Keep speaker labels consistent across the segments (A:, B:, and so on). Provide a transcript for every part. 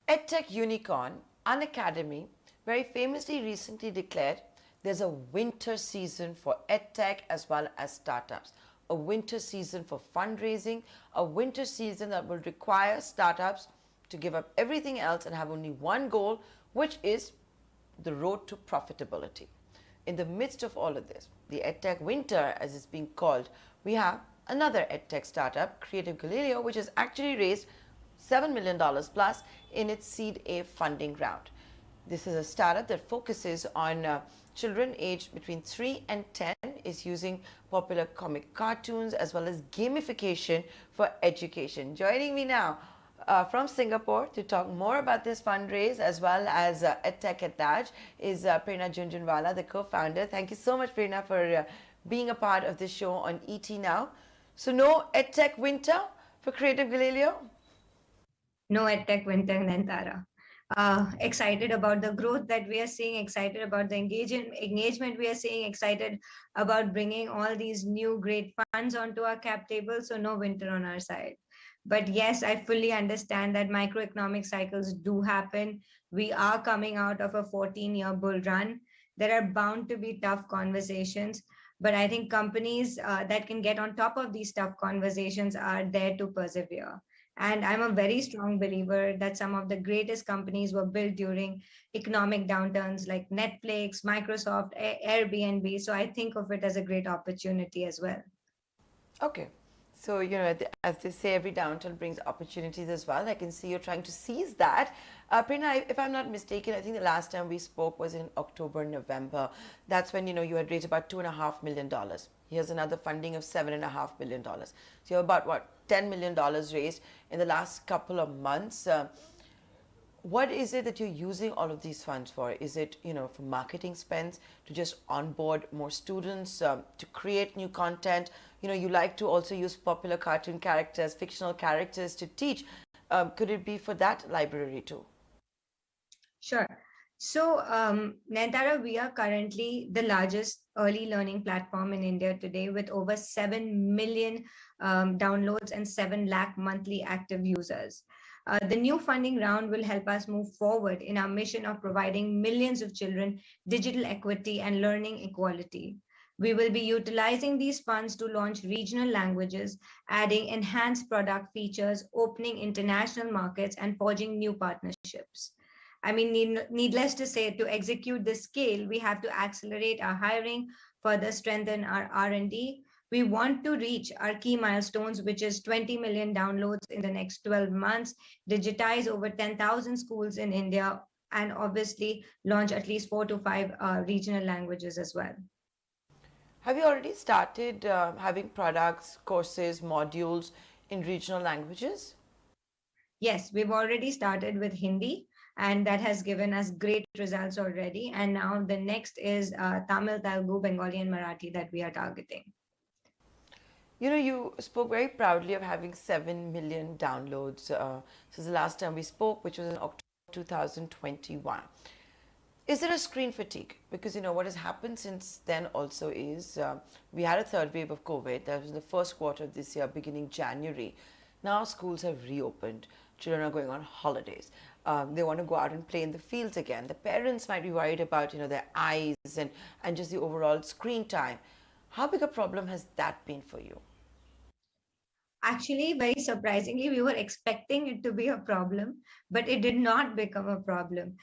A: Edtech unicorn Unacademy very famously recently declared there's a winter season for edtech as well as startups, a winter season for fundraising, a winter season that will require startups to give up everything else and have only one goal, which is the road to profitability. In the midst of all of this, the EdTech winter, as it's being called, we have another EdTech startup, Creative Galileo, which has actually raised $7 million plus in its Seed A funding round. This is a startup that focuses on children aged between 3 and 10, is using popular comic cartoons as well as gamification for education. Joining me now from Singapore to talk more about this fundraise as well as EdTech at large is Prerna Junjunwala, the co-founder. Thank you so much, Prerna, for being a part of this show on ET Now. So no EdTech winter for Creative Galileo?
B: No EdTech winter, Nantara. Excited about the growth that we are seeing, excited about the engagement we are seeing, excited about bringing all these new great funds onto our cap table. So no winter on our side. But yes, I fully understand that microeconomic cycles do happen. We are coming out of a 14-year bull run. There are bound to be tough conversations. But I think companies that can get on top of these tough conversations are there to persevere. And I'm a very strong believer that some of the greatest companies were built during economic downturns like Netflix, Microsoft, Airbnb. So I think of it as a great opportunity as well.
A: Okay. So, you know, as they say, every downturn brings opportunities as well. I can see you're trying to seize that. Prerna, if I'm not mistaken, I think the last time we spoke was in October, November. That's when, you know, you had raised about $2.5 million. Here's another funding of $7.5 million. So you're about, what, $10 million raised in the last couple of months. What is it that you're using all of these funds for? Is it, you know, for marketing spends, to just onboard more students, to create new content? You know, you like to also use popular cartoon characters, fictional characters to teach. Could it be for that library too?
B: Sure. So, Nantara, we are currently the largest early learning platform in India today with over 7 million downloads and 7 lakh monthly active users. The new funding round will help us move forward in our mission of providing millions of children digital equity and learning equality. We will be utilizing these funds to launch regional languages, adding enhanced product features, opening international markets, and forging new partnerships. I mean, needless to say, to execute this scale, we have to accelerate our hiring, further strengthen our R&D. We want to reach our key milestones, which is 20 million downloads in the next 12 months, digitize over 10,000 schools in India, and obviously launch at least 4 to 5 regional languages as well.
A: Have you already started having products, courses, modules in regional languages?
B: Yes, we've already started with Hindi, and that has given us great results already. And now the next is Tamil, Telugu, Bengali, and Marathi that we are targeting.
A: You know, you spoke very proudly of having 7 million downloads since the last time we spoke, which was in October 2021. Is there a screen fatigue? Because, you know, what has happened since then also is we had a third wave of COVID. That was in the first quarter of this year, beginning January. Now schools have reopened. Children are going on holidays. They want to go out and play in the fields again. The parents might be worried about, you know, their eyes and just the overall screen time. How big a problem has that been for you?
B: Actually, very surprisingly, we were expecting it to be a problem, but it did not become a problem.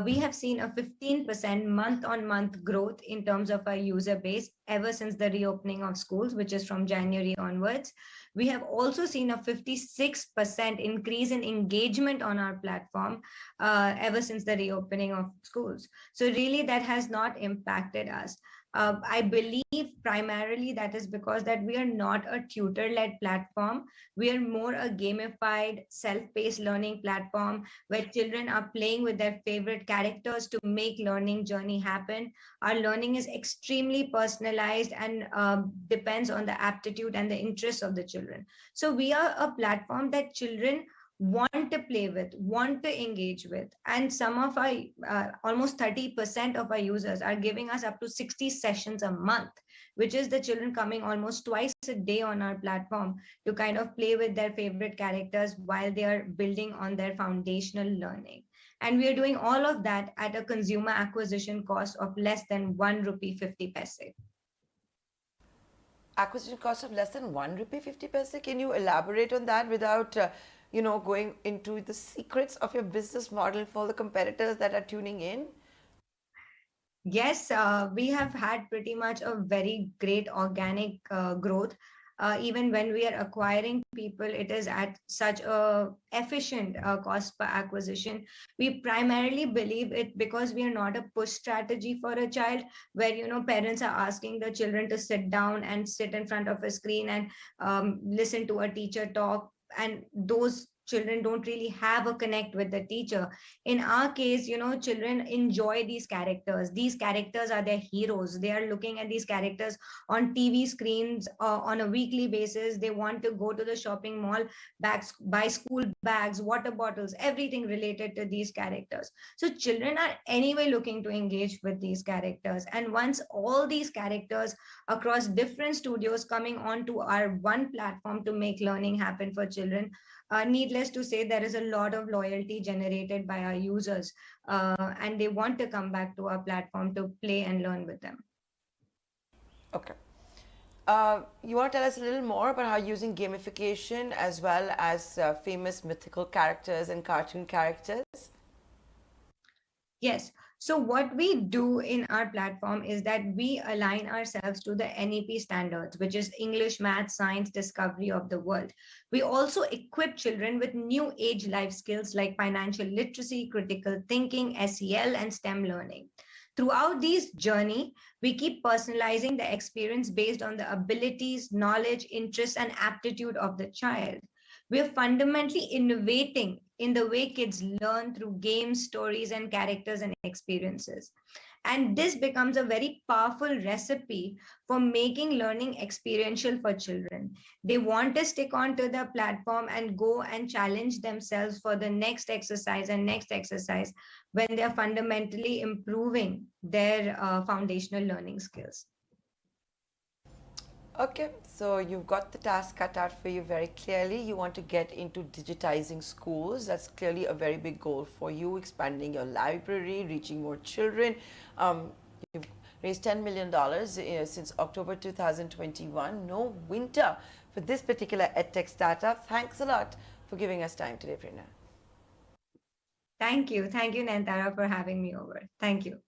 B: We have seen a 15% month-on-month growth in terms of our user base ever since the reopening of schools, which is from January onwards. We have also seen a 56% increase in engagement on our platform ever since the reopening of schools. So really, that has not impacted us. I believe primarily that is because that we are not a tutor-led platform. We are more a gamified, self-paced learning platform where children are playing with their favorite characters to make learning journey happen. Our learning is extremely personalized and depends on the aptitude and the interests of the children. So we are a platform that children want to play with, want to engage with. And some of our, almost 30% of our users are giving us up to 60 sessions a month, which is the children coming almost twice a day on our platform to kind of play with their favorite characters while they are building on their foundational learning. And we are doing all of that at a consumer acquisition cost of less than 1 rupee 50 paise.
A: Acquisition cost of less than 1 rupee 50 paise. Can you elaborate on that without, going into the secrets of your business model for the competitors that are tuning in?
B: Yes, we have had pretty much a very great organic growth. Even when we are acquiring people, it is at such a efficient cost per acquisition. We primarily believe it because we are not a push strategy for a child, where parents are asking the children to sit down and sit in front of a screen and listen to a teacher talk, and those children don't really have a connect with the teacher. In our case, children enjoy these characters. These characters are their heroes. They are looking at these characters on TV screens on a weekly basis. They want to go to the shopping mall, bags, buy school bags, water bottles, everything related to these characters. So children are anyway looking to engage with these characters. And once all these characters across different studios coming onto our one platform to make learning happen for children, needless to say, there is a lot of loyalty generated by our users, and they want to come back to our platform to play and learn with them.
A: Okay. You want to tell us a little more about how using gamification as well as famous mythical characters and cartoon characters?
B: Yes. So what we do in our platform is that we align ourselves to the NEP standards, which is English, Math, Science, Discovery of the World. We also equip children with new age life skills like financial literacy, critical thinking, SEL, and STEM learning. Throughout this journey, we keep personalizing the experience based on the abilities, knowledge, interests, and aptitude of the child. We're fundamentally innovating in the way kids learn through games, stories, and characters and experiences. And this becomes a very powerful recipe for making learning experiential for children. They want to stick onto the platform and go and challenge themselves for the next exercise and next exercise when they're fundamentally improving their foundational learning skills.
A: Okay, so you've got the task cut out for you very clearly. You want to get into digitizing schools. That's clearly a very big goal for you, expanding your library, reaching more children. You've raised $10 million since October 2021. No winter for this particular EdTech startup. Thanks a lot for giving us time today, Prerna.
B: Thank you. Thank you, Nantara, for having me over. Thank you.